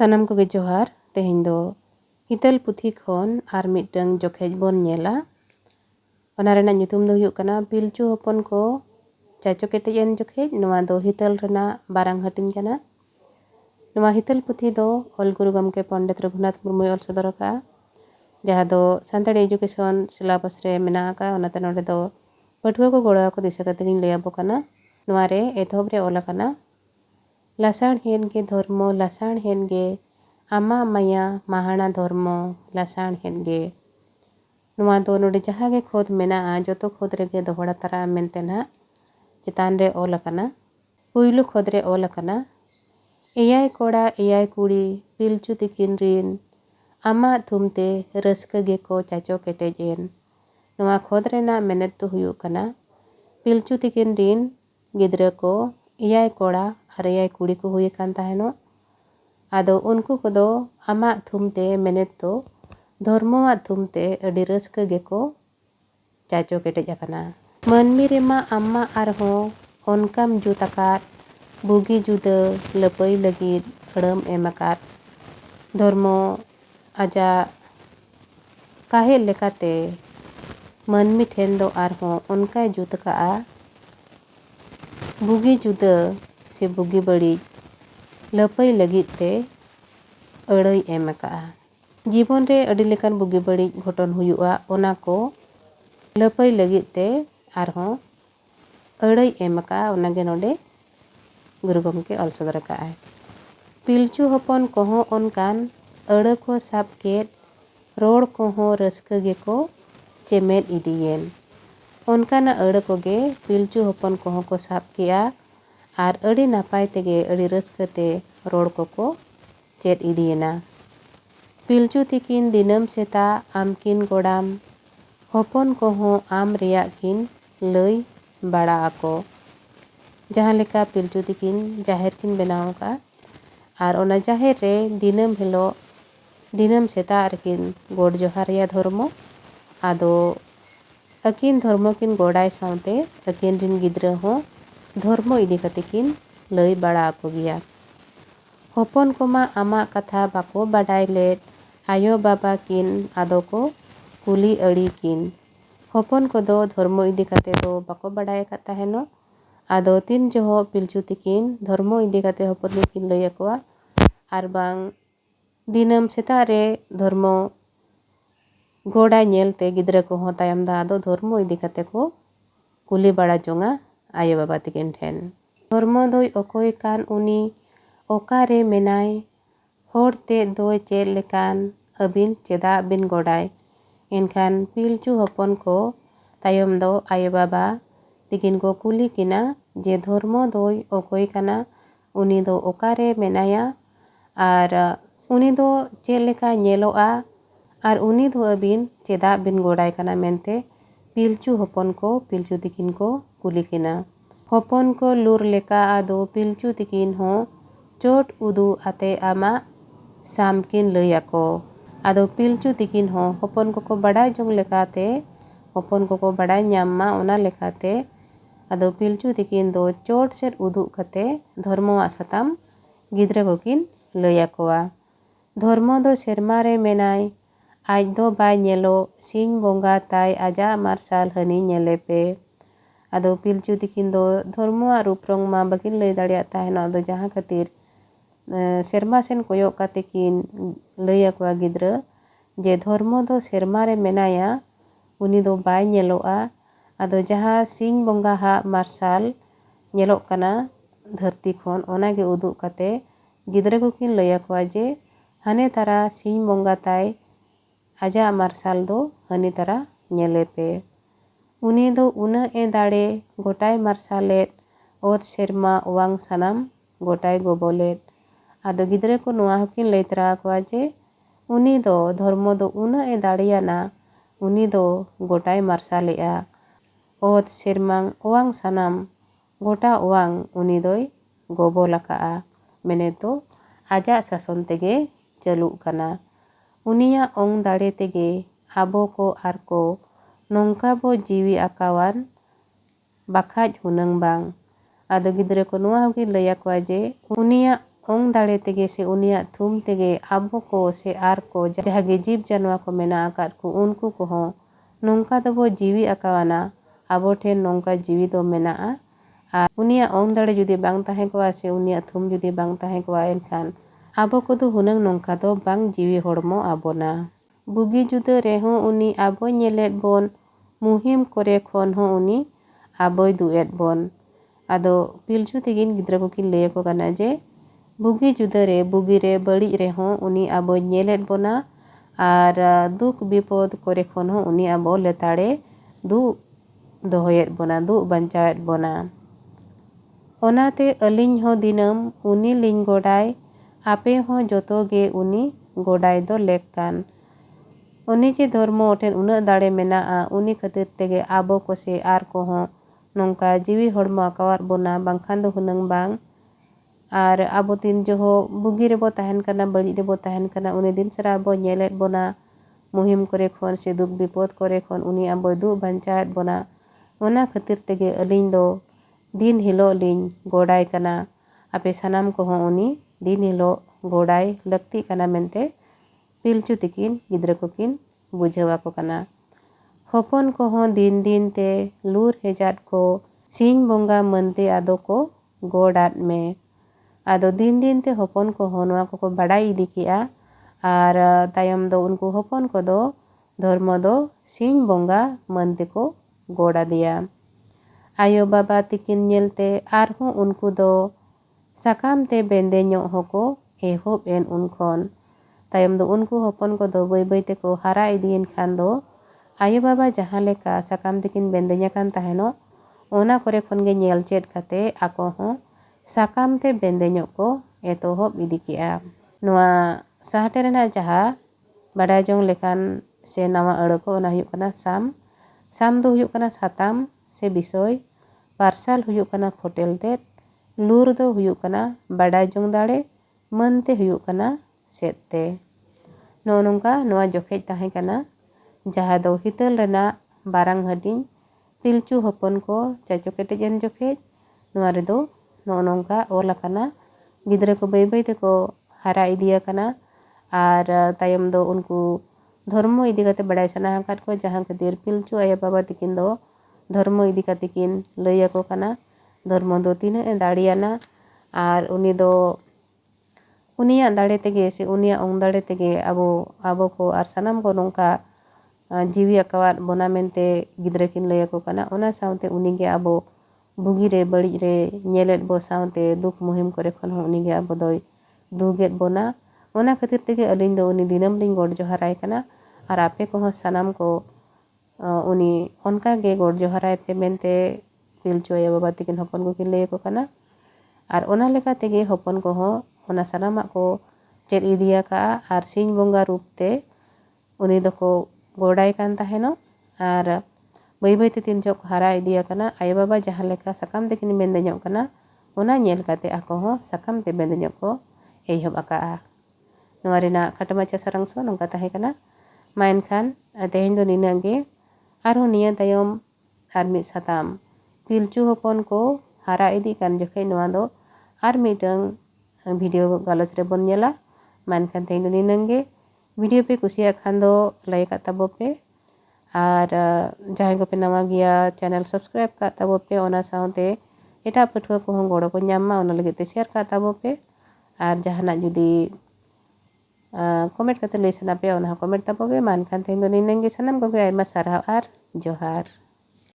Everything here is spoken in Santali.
सानाम को जोहार तेहें दो हितल पुथी खन आर मिटंग जोखेज बोन नेला ओना रेना nyutum दो हुयुग कना पिलचू हपन को चाचो केटेज एन जोखेज नवा दो हितल रेना बारांग हटिंग कना नवा हितल पुथी दो ऑल गुरु गमके पंडित रघुनाथ मुर्मू ऑल सदर का जहाँ दो सानताड़ी एजुकेशन सिलेबस रे मेना का ओनाते नोडे दो पठुआ को गोड़ा को दिशा कते गिन लेया बोकना नवा रे एथोब रे ओला कना लासाण हेन के धर्म लासाण हेन गे आमा माया महाना धर्म लासाण हेन गे नुआ दो नोडे जहाँ गे खोद मेना जो तो खोद रे गे दोहड़ा तरा मेनते ना चितान रे ओल कना पुइलु खोद रे ओल कना एयाय कोड़ा एयाय कुड़ी पिलचू तिकिन रिन आमा थुमते रस्क गे को चाचो केटेज एन नुआ खोद रेना मेनेत तो हुयुग कना पिलचू तिकिन रिन गिद्रा को एयाय कोड़ा और एयाय कुड़ी को हुए कान ताहेनो आदो उनको कोदो आमा थुमते मेनेत तो धर्मवा थुमते अडी रस्क गे को चाचो केटेज आकना मनमी रेमा आमा आरहो ओनकाम जुताकात बुगी जुदा लपई लगिद हड़म एमाकात धर्मो आजा काहे लेकाते मनमी ठेन दो आरहो ओनका जुतका बुगी जुदा से बुगी बड़ी लपई लगिद ते अड़ई एमका जीवन रे अड़ी लेकान बुगी बड़ी घटन हुयुआ ओना को लपई लगिद ते आरहों अड़ई एमका ओनागे नोडे गुरु गमके ऑल सदर का है पिलचू हपन कोहो ओनकान अड़ को साब केद रोड कोहो रस्क गे को चेमेद इदियेन ओनकाना अड़ कोगे पिलचू हपन कोहो को साब किया आर अड़ी नापाय तेगे अड़ी रस्कते रोड को चेद इदियेना पिलचू तिकिन दिनम सेता आमकिन गोड़ाम हपन कोहो आम रिया किन लई बड़ा आको जहाँ लेका पिलचू तिकिन जाहिर किन बनाव का आर ओना जाहिर रे दिनम हिलो दिनम सेता रकिन गोड़ जोहार या धर्मो आदो अकिन धर्मो किन गोड़ाय सावते अकिन रिन गिद्रा हो धर्मो इदी कते किन लई बड़ा आको गिया हपन कोमा आमा कथा बाको बाडाय लेट आयो बाबा किन आदो को कुली अड़ी किन हपन को दो धर्मो इदी कते दो बाको बाडाय कता हेनो आदो तीन जोहो पिलचू तिकिन धर्मो इदी कते हपन किन लई अकोआ आर बांग दिनम सेता रे धर्मो गोड़ा नेलते गिद्रा को हो तायम दा आदो धर्मो इदी कते को कुली बड़ा जोंगा आयो बाबा तिकिन ठेन धर्मो दोय अकोय कान उनी ओकारे मेनाय होड़ते दोय चेद लेकान अबिन चेदा बिन गोड़ाय एनखान पिलचू हपन को तायम दो आयो बाबा तिकिन को कुली किना जे धर्मो दोय अकोय काना उनी दो ओकारे मेनाया आर उनी दो चेद लेका नेलोआ आर उनी दो अबिन चेदा बिन गोड़ाय काना मेनते पिलचू हपन को पिलचू तिकिन को कुली किना हपन को लूर लेका आदो पिलचू तिकिन हो चोट उदू आते आमा सामकिन लइयाको आदो पिलचू तिकिन हो हपन को बड़ा जोंग लेकाते हपन को बड़ा न्याम्मा ओना लेकाते आदो पिलचू तिकिन दो चोट सेर उदू कते धर्मवा सताम गिद्रा को किन लइयाकोआ धर्मो दो सेरमा रे मेनाय आज दो बाय नेलो सिंह बोंगा ताय आजा मार्शाल हनी नेले पे आदो पिलचू तिकिन दो धर्मवा रूपरंग मा बकिन लई दाड़िया ताहेनो आदो जहाँ खातिर सेरमा सेन कोयक काते किन लई अकोआ गिद्रा जे धर्मो दो सेरमा रे मेनाया उनी दो बाय नेलोआ आदो जहाँ सिंह बोंगा हा मार्शाल नेलोक कना धरती खन ओनागे उदुग काते गिद्रा को किन लई अकोआ जे हने तारा सिंह बोंगा ताय आजा मार्शाल दो हनी तारा नेले पे उनी दो उना ए दाड़े गोटाय मार्शालेट ओत सेरमा वांग सानाम गोटाय गोबोलेट आदो गिद्रा को नुआ हकिन लई तरा अकोआ जे उनी दो धर्मो दो उना ए दाड़ियाना उनी दो गोटाय मार्शालेआ ओत सेरमांग वांग सानाम गोटा वांग उनी दोय गोबोल आकाआ मेने तो आजा शासन तेगे चलुग कना उनिया ओंग दाड़े तेगे आबो को आर को नोंका बो जीवी आकावान बाखाज हुनंग बांग आदो गिद्रा को नुआ हकिन लई अकोआ जे उनिया ᱚᱝ ᱫᱟᱲᱮ ᱛᱮᱜᱮ ᱥᱮ ᱩᱱᱤᱭᱟᱜ ᱛᱷᱩᱢ ᱛᱮᱜᱮ ᱟᱵᱚ ko se ar ko jaha ge jib janwa ko mena akat ko unku kohon nongka dobo jiwi akawana abo ten nongka jiwi do mena a unia ong dare judi bang tahe ko se unia thum judi bang tahe ko enkhan abo ko do hunang nongka do bang jiwi hormo abona bugi juda reho uni abo nyelet bon muhim kore khon ho uni aboy duet bon ado Pilchu tigin gidra ko kin lay ko kana je bugi juda re bugi re badi reho uni abo nyelet bona ar duk bipod kore khon ho uni abo letare du dohoyet bona du bancawet bona onate alin ho dinam uni ling godai ape ho joto ge uni godai do lekkan uni je धर्म oten una dare mena a uni khatir tege abo ko se ar ko ho nongka jiwi hormo akawat bona bangkhan do hunang bang ar abo tin joho bugi rebo tahen kana badi rebo tahen kana uni din sara abo nyelet bona muhim kore khon se duk bipod kore khon uni abo du bancawet bona ona khatir tege alin do din hilo lin godai kana ape sanam ko ho uni din hilo godai lakti kana mente Pilchu tikin gidra ko kin bujhawa ko kana hopon ko ho din din te lur hejat ko sin bonga mante ado ko godat me ado din din te hopon ko ho noa ko badai idi ki'a ar tayam do unku hopon ko do dharma do sin bonga mante ko goda dia ayo baba tikin nyelte arho unku do sakam te bende nyok hoko ehop en unkhon tayam do unku hopon ko do bai bai te ko hara idin khan do ayo baba jahan leka sakam tikin bendenya kan taheno ona kore khon ge nyel chet kate ako ho sakam te bende nyok ko etohop idi ki'a noa sahate rena jaha badai jong lekan se nawa aro ko ona huyuk kana sam do huyuk kana satam se bisoy parsal huyuk kana photel tet lur do huyuk kana badai jong dare man te huyuk kana set te no nongka noa jokhej tahe kana jaha do hital rena barang hading Pilchu hopon ko chacho ketejen jokhej noa redo no nongka ol akana gidra ko bai bai te ko hara idiya kana ar tayam do unku धर्म इदी kate badai sana akat ko jahan khatir Pilchu aya baba tikin do धर्म इदी kate kin lay ako kana धर्म do tina e dariana ar uni do unia dare tege se unia ong dare tege abo ko ar sanam ko nongka jiwi akawat bona mente gidra kin lay ako kana ona saute uni ge abo bugi re badi re nyelet bo saute duk muhim kore khon ho uni ge abo doy duget bona ona khatir tege alin do uni dinam ling god joharai kana ar ape ko sanam ko uni onka ge god joharai pe mente Pilchu aya baba tikin hopon ko kin lay ako kana ar ona leka tege hopon ko ho ona sanamak ko chet idiya ka ar sin bonga rup te uni doko godai kan taheno ar bai bai te tin jok hara idiya kana aya baba jahan leka sakam tekin bende nyok kana ona nyel kate ako ho sakam te bende nyok ko ehop aka'a noa rena khato macha sarang so nongka tahe kana main khan tehen do nina ge arho niya tayom ar mid satam Pilchu hopon ko hara idi kan jokhej noa do ar midang video galoch re bon nyela main khan tehen do ninang ge video pe kusiyak khan do like kat tabo pe ar jahan ko pe nawa giya channel subscribe kat tabo pe ona saute eta pathwa ko hong goro ko nyamma ona lagit te share kat tabo pe ar jahanak judi comment kate lay sana pe ona comment tabo pe man khan tehen do ninang ge sanam ko ge aima sarhaw ar johar